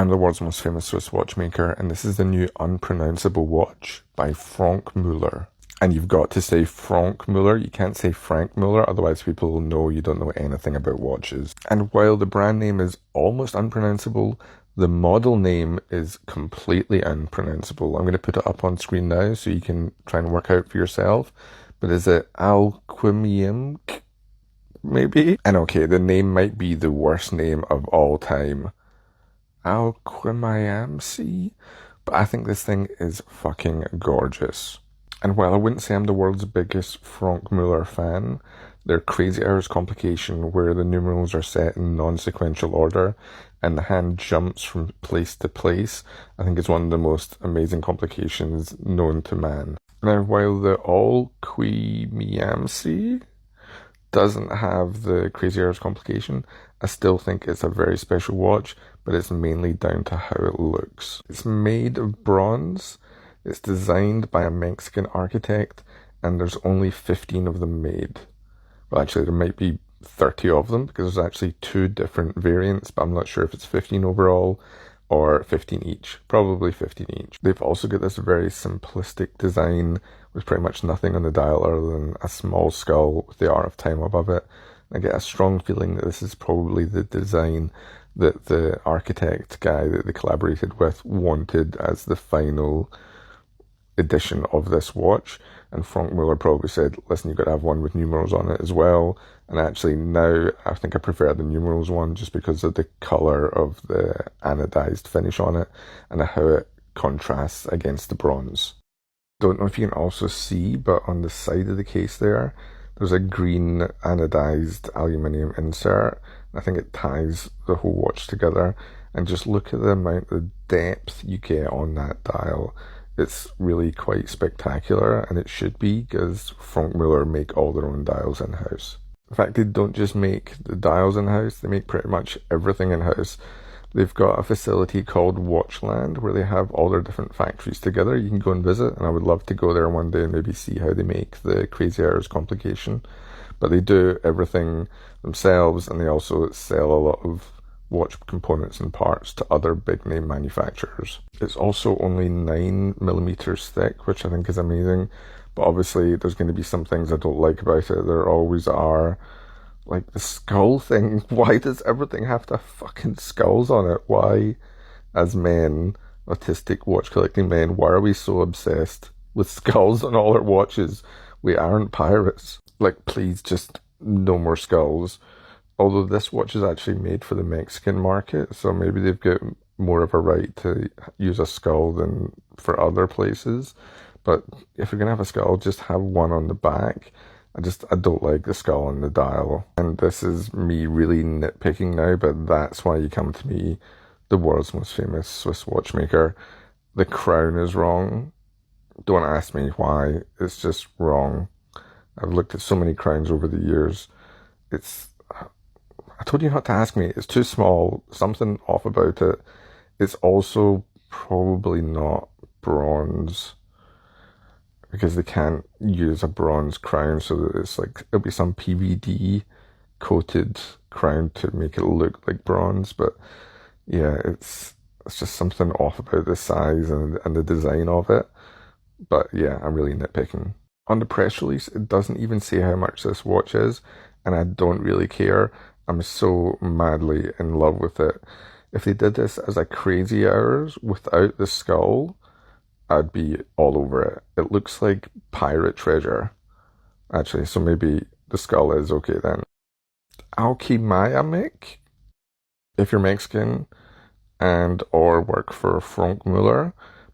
I'm the world's most famous Swiss watchmaker, and this is the new unpronounceable watch by Franck Muller. And you've got to say Franck Muller, you can't say Frank Muller, otherwise people will know you don't know anything about watches. And while the brand name is almost unpronounceable, the model name is completely unpronounceable. I'm going to put it up on screen now so you can try and work out for yourself. But is it Alquimiamc? Maybe? And okay, the name might be the worst name of all time. Alquimiamc, but I think this thing is fucking gorgeous. And while I wouldn't say I'm the world's biggest Franck Muller fan, their Crazy Hours complication, where the numerals are set in non-sequential order and the hand jumps from place to place, I think is one of the most amazing complications known to man. Now, while the Alquimiamc doesn't have the Crazy Hours complication, I still think it's a very special watch, but it's mainly down to how it looks. It's made of bronze, it's designed by a Mexican architect, and there's only 15 of them made. Well, actually, there might be 30 of them, because there's actually two different variants, but I'm not sure if it's 15 overall or 15 each. Probably 15 each. They've also got this very simplistic design with pretty much nothing on the dial other than a small skull with the Art of Time above it. I get a strong feeling that this is probably the design that the architect guy that they collaborated with wanted as the final edition of this watch. And Franck Muller probably said, listen, you've got to have one with numerals on it as well. And actually now I think I prefer the numerals one just because of the colour of the anodized finish on it and how it contrasts against the bronze. Don't know if you can also see, but on the side of the case there's a green anodized aluminium insert. I think it ties the whole watch together. And just look at the amount of depth you get on that dial. It's really quite spectacular, and it should be, because Franck Muller make all their own dials in-house. In fact, they don't just make the dials in-house, they make pretty much everything in-house. They've got a facility called Watchland where they have all their different factories together. You can go and visit, and I would love to go there one day and maybe see how they make the Crazy Hours complication. But they do everything themselves, and they also sell a lot of watch components and parts to other big name manufacturers. It's also only 9mm thick, which I think is amazing. But obviously there's going to be some things I don't like about it. There always are. Like the skull thing, why does everything have to have fucking skulls on it? Why, as men, autistic watch collecting men, why are we so obsessed with skulls on all our watches? We aren't pirates. Like, please, just no more skulls. Although this watch is actually made for the Mexican market, so maybe they've got more of a right to use a skull than for other places. But if you're going to have a skull, just have one on the back. I don't like the skull on the dial. And this is me really nitpicking now, but that's why you come to me, the world's most famous Swiss watchmaker. The crown is wrong. Don't ask me why. It's just wrong. I've looked at so many crowns over the years. I told you not to ask me. It's too small. Something off about it. It's also probably not bronze, because they can't use a bronze crown, so that it's like, it'll be some PVD coated crown to make it look like bronze. But yeah, it's just something off about the size and the design of it. But yeah, I'm really nitpicking. On the press release, it doesn't even say how much this watch is, and I don't really care. I'm so madly in love with it. If they did this as a Crazy Hours without the skull, I'd be all over it. It looks like pirate treasure. Actually, so maybe the skull is okay then. Alquimiamc? If you're Mexican and or work for Franck Muller,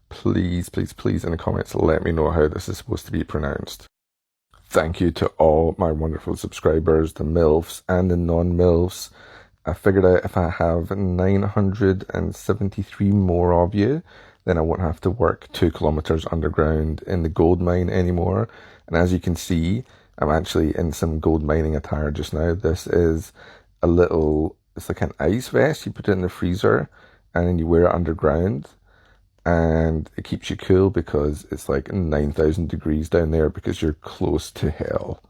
please, please, please in the comments let me know how this is supposed to be pronounced. Thank you to all my wonderful subscribers, the MILFs and the non-MILFs. I figured out if I have 973 more of you, then I won't have to work 2 kilometers underground in the gold mine anymore. And as you can see, I'm actually in some gold mining attire just now. This is it's like an ice vest. You put it in the freezer and then you wear it underground. And it keeps you cool because it's like 9,000 degrees down there because you're close to hell.